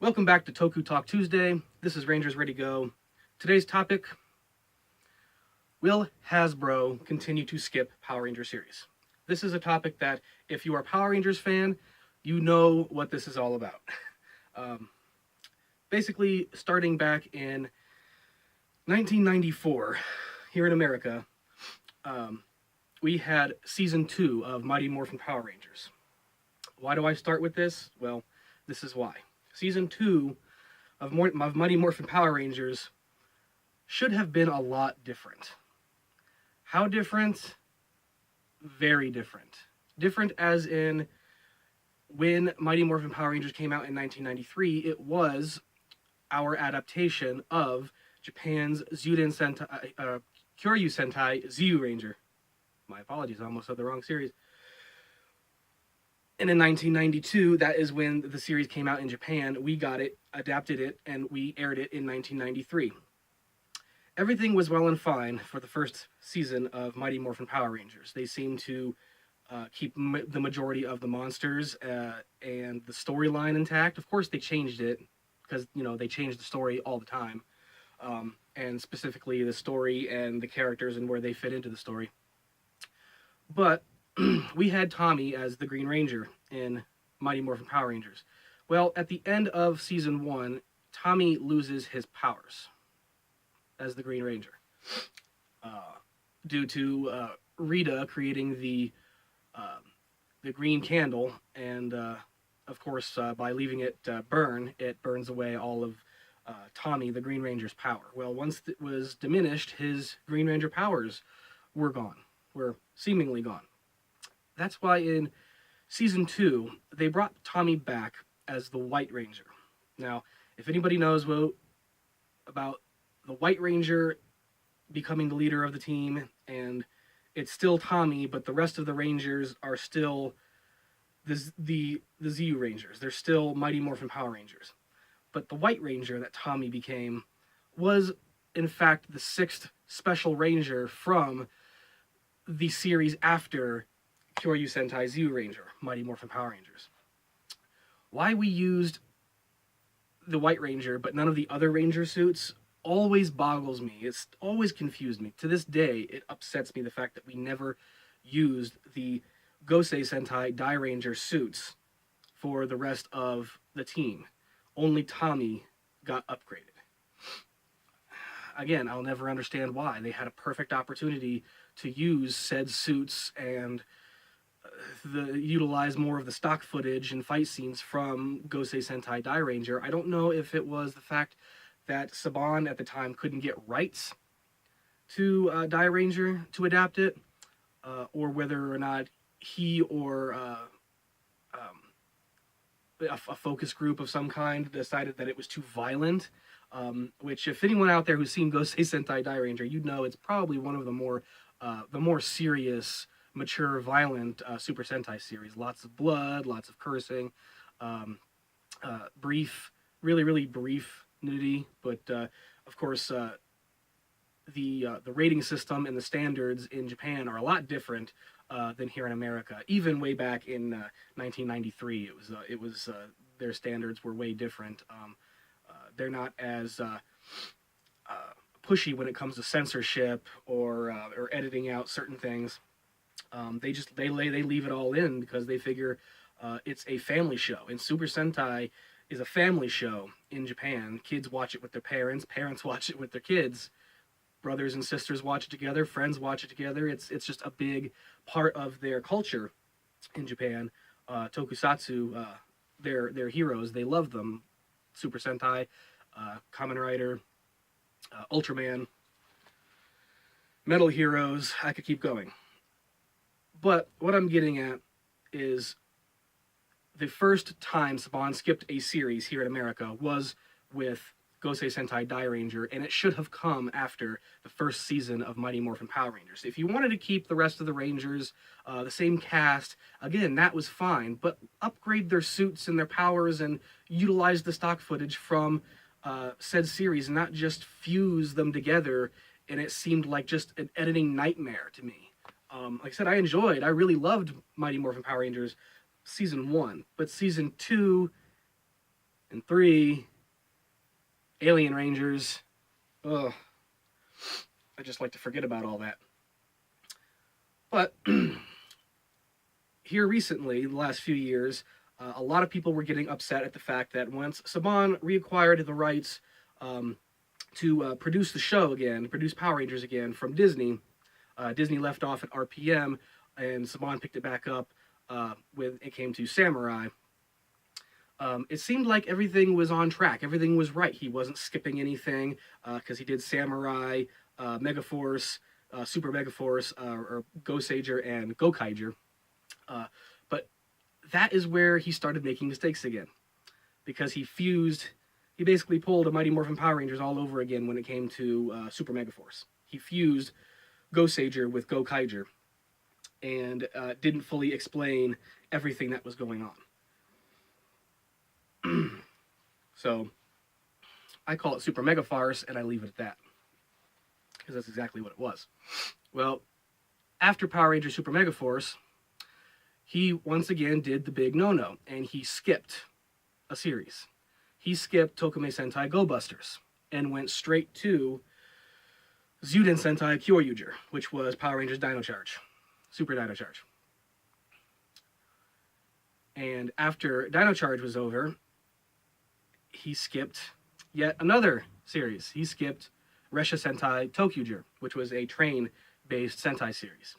Welcome back to Toku Talk Tuesday. This is Rangers Ready Go. Today's topic: will Hasbro continue to skip Power Rangers series? This is a topic that, if you are a Power Rangers fan, you know what this is all about. Basically, starting back in 1994, here in America, we had Season 2 of Mighty Morphin Power Rangers. Why do I start with this? Well, this is why. Season 2 of Mighty Morphin Power Rangers should have been a lot different. How different? Very different. Different as in, when Mighty Morphin Power Rangers came out in 1993, it was our adaptation of Japan's Kyoryu Sentai Zyu Ranger. My apologies, I almost said the wrong series. And in 1992, that is when the series came out in Japan. We got it, adapted it, and we aired it in 1993. Everything was well and fine for the first season of Mighty Morphin Power Rangers. They seemed to keep the majority of the monsters and the storyline intact. Of course, they changed it because, they change the story all the time. And specifically the story and the characters and where they fit into the story. But we had Tommy as the Green Ranger in Mighty Morphin Power Rangers. Well, at the end of Season 1, Tommy loses his powers as the Green Ranger due to Rita creating the green candle, and of course, by leaving it burn, it burns away all of Tommy, the Green Ranger's power. Well, once it was diminished, his Green Ranger powers were gone, were seemingly gone. That's why in Season 2, they brought Tommy back as the White Ranger. Now, if anybody knows about the White Ranger becoming the leader of the team, and it's still Tommy, but the rest of the Rangers are still the Zyu Rangers. They're still Mighty Morphin Power Rangers. But the White Ranger that Tommy became was, in fact, the 6th Special Ranger from the series after Kyoryu Sentai Zyu Ranger, Mighty Morphin Power Rangers. Why we used the White Ranger but none of the other Ranger suits always boggles me. It's always confused me. To this day, it upsets me the fact that we never used the Gosei Sentai Dai Ranger suits for the rest of the team. Only Tommy got upgraded. Again, I'll never understand why. They had a perfect opportunity to use said suits and utilize more of the stock footage and fight scenes from Gosei Sentai Dai Ranger. I don't know if it was the fact that Saban at the time couldn't get rights to Dai Ranger to adapt it, or whether or not he or a focus group of some kind decided that it was too violent. Which, if anyone out there who's seen Gosei Sentai Dai Ranger, you'd know it's probably one of the more serious, mature, violent Super Sentai series. Lots of blood, lots of cursing, brief, really brief nudity. But of course, the rating system and the standards in Japan are a lot different than here in America. Even way back in 1993, it was their standards were way different. They're not as pushy when it comes to censorship or editing out certain things. They leave it all in because they figure it's a family show. And Super Sentai is a family show in Japan. Kids watch it with their parents. Parents watch it with their kids. Brothers and sisters watch it together. Friends watch it together. It's just a big part of their culture in Japan. Tokusatsu, their heroes, they love them. Super Sentai, Kamen Rider, Ultraman, Metal Heroes. I could keep going. But what I'm getting at is the first time Saban skipped a series here in America was with Gosei Sentai Dai Ranger, and it should have come after the first season of Mighty Morphin Power Rangers. If you wanted to keep the rest of the Rangers, the same cast, again, that was fine, but upgrade their suits and their powers and utilize the stock footage from said series, and not just fuse them together, and it seemed like just an editing nightmare to me. Like I said, I really loved Mighty Morphin Power Rangers Season 1, but Season 2 and 3, Alien Rangers. Ugh. I just like to forget about all that. But here recently, the last few years, a lot of people were getting upset at the fact that once Saban reacquired the rights to produce the show again, produce Power Rangers again from Disney, Disney left off at RPM, and Saban picked it back up when it came to Samurai. It seemed like everything was on track. Everything was right. He wasn't skipping anything because he did Samurai, Megaforce, Super Megaforce, or Goseiger and Gokaiger. But that is where he started making mistakes again, because he basically pulled a Mighty Morphin Power Rangers all over again when it came to Super Megaforce. He fused Goseiger with Gokaiger and didn't fully explain everything that was going on. So I call it Super Mega Farce, and I leave it at that, because that's exactly what it was. Well, after Power Rangers Super Mega Force, he once again did the big no-no, and he skipped a series. He skipped Tokume Sentai Go Busters and went straight to Zuden Sentai Kyoryuger, which was Power Rangers Dino Charge, Super Dino Charge. And after Dino Charge was over, he skipped yet another series. He skipped Resha Sentai Tokuger, which was a train-based Sentai series,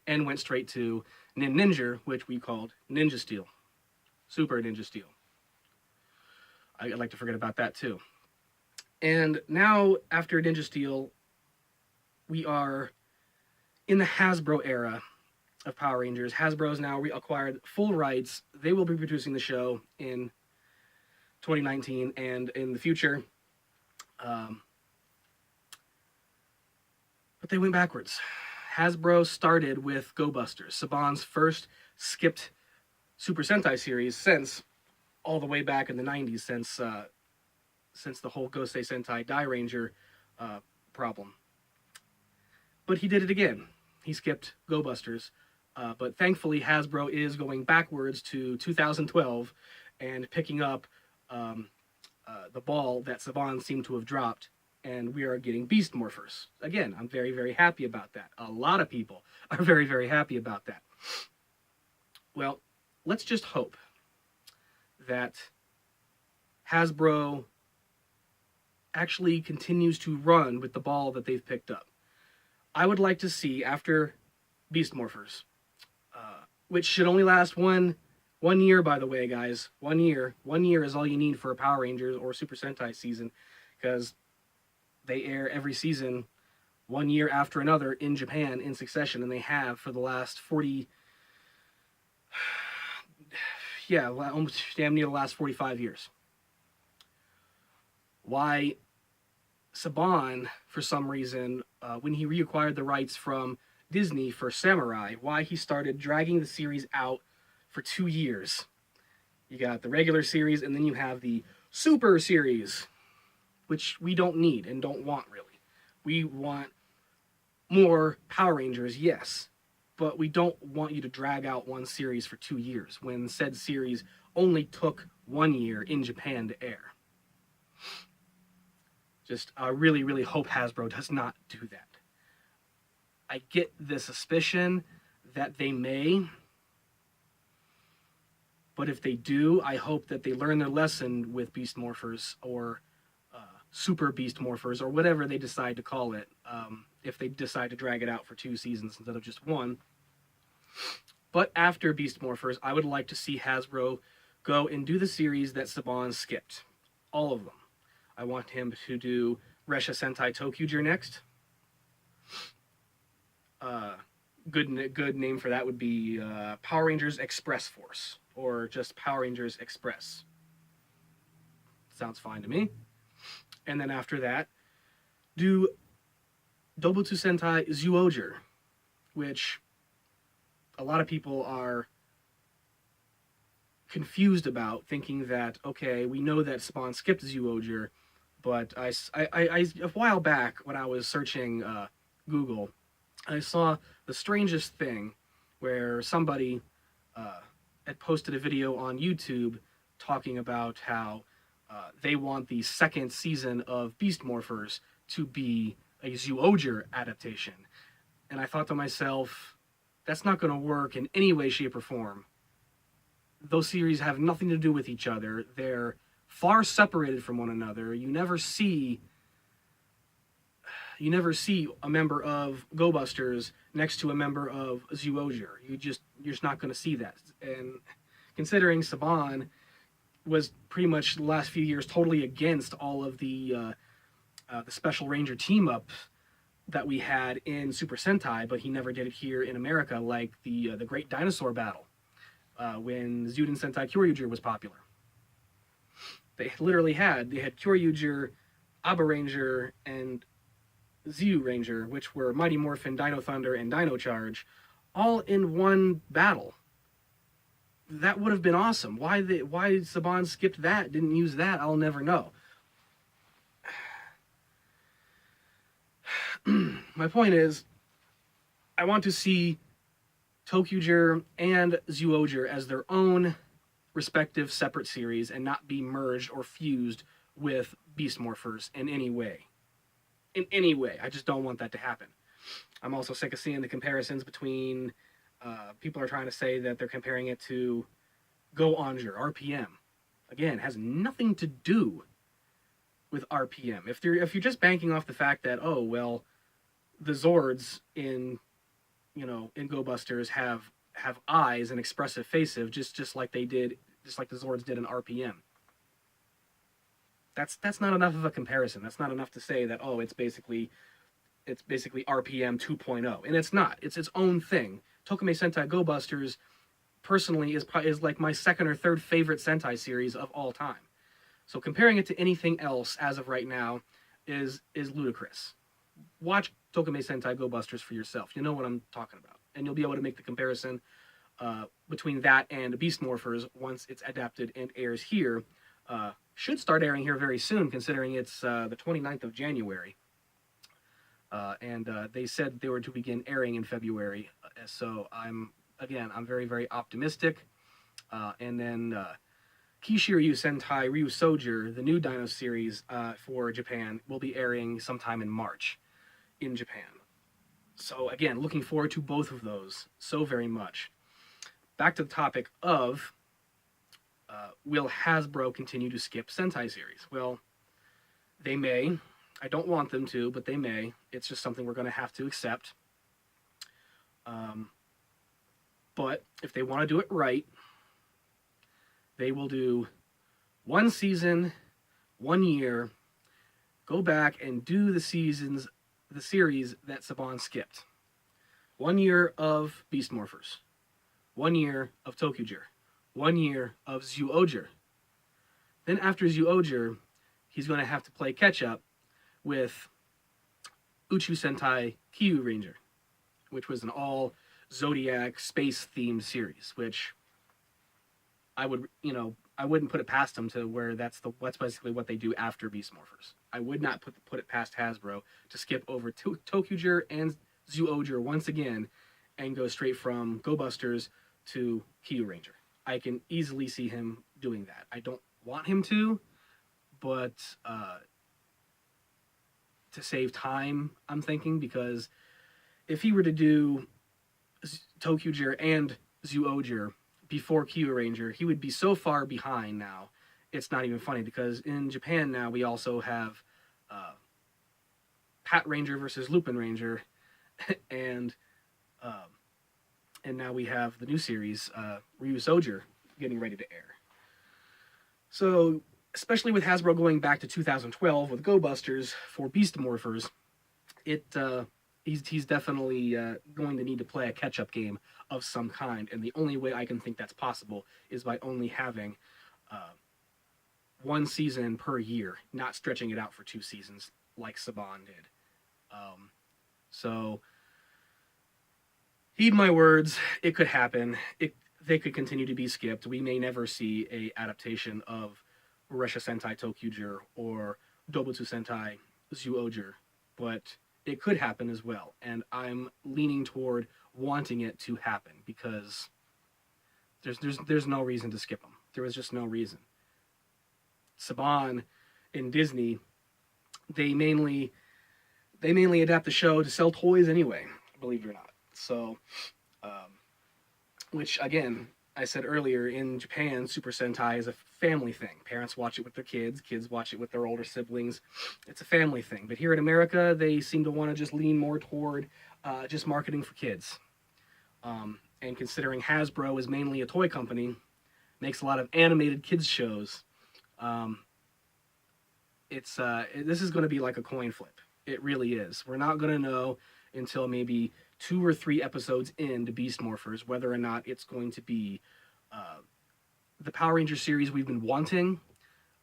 and went straight to Nin Ninja, which we called Ninja Steel, Super Ninja Steel. I like to forget about that too. And now, after Ninja Steel, we are in the Hasbro era of Power Rangers. Hasbro's now acquired full rights. They will be producing the show in 2019 and in the future. But they went backwards. Hasbro started with Go Busters, Saban's first skipped Super Sentai series since all the way back in the 90s, since the whole Gosei Sentai Die Ranger problem. But he did it again. He skipped Go Busters. But thankfully, Hasbro is going backwards to 2012 and picking up the ball that Saban seemed to have dropped, and we are getting Beast Morphers. Again, I'm very, very happy about that. A lot of people are very, very happy about that. Well, let's just hope that Hasbro actually continues to run with the ball that they've picked up. I would like to see, after Beast Morphers, which should only last one year, by the way, guys. 1 year. 1 year is all you need for a Power Rangers or Super Sentai season, because they air every season 1 year after another in Japan in succession, and they have for the last 40... yeah, almost damn near the last 45 years. Why Saban, for some reason, when he reacquired the rights from Disney for Samurai, why he started dragging the series out for 2 years. You got the regular series, and then you have the Super series, which we don't need and don't want, really. We want more Power Rangers, yes, but we don't want you to drag out one series for 2 years when said series only took 1 year in Japan to air. Just, I really, really hope Hasbro does not do that. I get the suspicion that they may, but if they do, I hope that they learn their lesson with Beast Morphers or Super Beast Morphers or whatever they decide to call it, if they decide to drag it out for 2 seasons instead of just 1. But after Beast Morphers, I would like to see Hasbro go and do the series that Saban skipped. All of them. I want him to do Resha Sentai Tokuger next. Good name for that would be Power Rangers Express Force, or just Power Rangers Express. Sounds fine to me. And then after that, do Dobutsu Sentai Zyuohger, which a lot of people are confused about, thinking that, okay, we know that Spawn skipped Zyuohger, but I a while back when I was searching Google, I saw the strangest thing where somebody had posted a video on YouTube talking about how they want the second season of Beast Morphers to be a Zyuohger adaptation. And I thought to myself, that's not going to work in any way, shape, or form. Those series have nothing to do with each other. They're far separated from one another. You never see a member of Go Busters next to a member of Zyuohger. You're just not going to see that. And considering Saban was pretty much the last few years totally against all of the Special Ranger team up that we had in Super Sentai, but he never did it here in America, like the Great Dinosaur Battle when Zuden Sentai Kyoryuger was popular. They had Kyoryuger, Aba Ranger, and Zyu Ranger, which were Mighty Morphin, Dino Thunder, and Dino Charge, all in one battle. That would have been awesome. Why Saban skipped that, didn't use that, I'll never know. My point is, I want to see Tokuger and Zyuohger as their own respective separate series and not be merged or fused with Beast Morphers in any way. In any way. I just don't want that to happen. I'm also sick of seeing the comparisons between... people are trying to say that they're comparing it to Go Onger, RPM. Again, has nothing to do with RPM. If you're just banking off the fact that, oh, well, the Zords in Go Busters have eyes and expressive faces, just like the Zords did in RPM. That's not enough of a comparison. That's not enough to say that, oh, it's basically RPM 2.0, and it's not. It's its own thing. Tokume Sentai Go Busters, personally, is like my second or third favorite Sentai series of all time. So comparing it to anything else as of right now is ludicrous. Watch Tokume Sentai Go Busters for yourself. You know what I'm talking about, and you'll be able to make the comparison between that and Beast Morphers once it's adapted and airs here. Should start airing here very soon, considering it's the 29th of January. And they said they were to begin airing in February. So I'm very, very optimistic. And then Kishiryu Sentai Ryusoger, the new Dino series for Japan, will be airing sometime in March in Japan. So again, looking forward to both of those so very much. Back to the topic of will Hasbro continue to skip Sentai series? Well, they may. I don't want them to, but they may. It's just something we're going to have to accept. But if they want to do it right, they will do one season, 1 year, go back and do the series that Saban skipped. 1 year of Beast Morphers. 1 year of Tokuger. 1 year of Zyuohger. Then after Zyuohger, he's going to have to play catch-up with Uchu Sentai Kyu Ranger, which was an all Zodiac space-themed series, which I wouldn't put it past them to where that's basically what they do after Beast Morphers. I would not put it past Hasbro to skip over Tokuger and Zyuohger once again and go straight from Go Busters to Kyu Ranger. I can easily see him doing that. I don't want him to, but to save time, I'm thinking, because if he were to do Tokuger and Zyuohger before Kyu Ranger, he would be so far behind now. It's not even funny, because in Japan now we also have Pat Ranger versus Lupin Ranger, and now we have the new series, Ryusoger, getting ready to air. So, especially with Hasbro going back to 2012 with Go Busters for Beast Morphers, he's definitely going to need to play a catch-up game of some kind, and the only way I can think that's possible is by only having one season per year, not stretching it out for 2 seasons like Saban did. So, heed my words, it could happen. They could continue to be skipped. We may never see a adaptation of Resha Sentai Tokuger or Dobutsu Sentai Zyuohger, but it could happen as well, and I'm leaning toward wanting it to happen because there's no reason to skip them. There was just no reason. Saban in Disney, they mainly adapt the show to sell toys anyway, believe it or not. So, which again, I said earlier, in Japan, Super Sentai is a family thing. Parents watch it with their kids, kids watch it with their older siblings. It's a family thing. But here in America, they seem to want to just lean more toward just marketing for kids. And considering Hasbro is mainly a toy company, makes a lot of animated kids shows. This is going to be like a coin flip. It really is. We're not going to know until maybe 2 or 3 episodes into Beast Morphers whether or not it's going to be the Power Rangers series we've been wanting,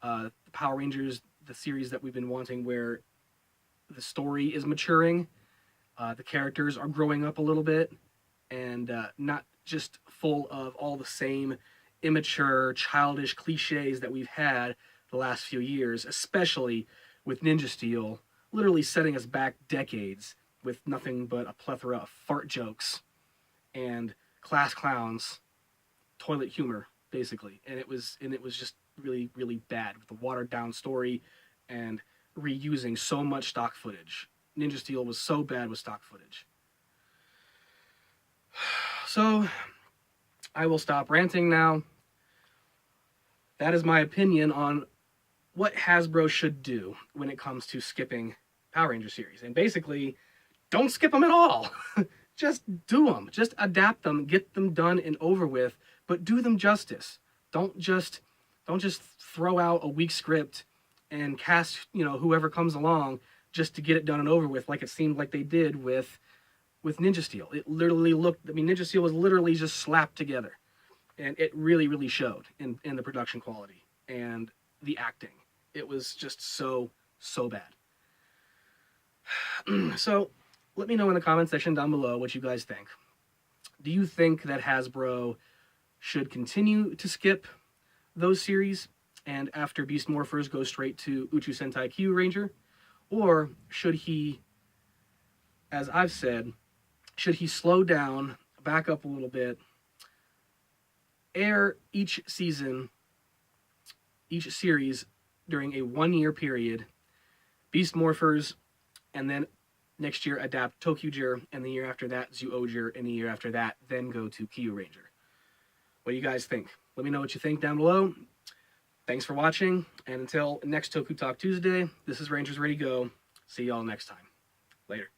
the Power Rangers, the series that we've been wanting where the story is maturing, the characters are growing up a little bit, and not just full of all the same immature, childish cliches that we've had the last few years, especially with Ninja Steel, literally setting us back decades with nothing but a plethora of fart jokes and class clowns, toilet humor, basically. And it was just really, really bad with the watered down story and reusing so much stock footage. Ninja Steel was so bad with stock footage. So, I will stop ranting now. That is my opinion on what Hasbro should do when it comes to skipping Power Ranger series. And basically, don't skip them at all. Just do them. Just adapt them, get them done and over with, but do them justice. Don't just throw out a weak script and cast, whoever comes along just to get it done and over with, like it seemed like they did with Ninja Steel. It literally Ninja Steel was literally just slapped together. And it really, really showed in the production quality and the acting. It was just so bad. So, let me know in the comment section down below what you guys think. Do you think that Hasbro should continue to skip those series and after Beast Morphers go straight to Uchu Sentai Kyu Ranger? Or should he, as I've said, should he slow down, back up a little bit, air each season, each series during a 1-year period, Beast Morphers, and then next year adapt Tokuger, and the year after that Zyuohger, and the year after that then go to Kyu Ranger? What do you guys think? Let me know what you think down below. Thanks for watching, and until next Toku Talk Tuesday, this is Rangers Ready Go. See y'all next time. Later.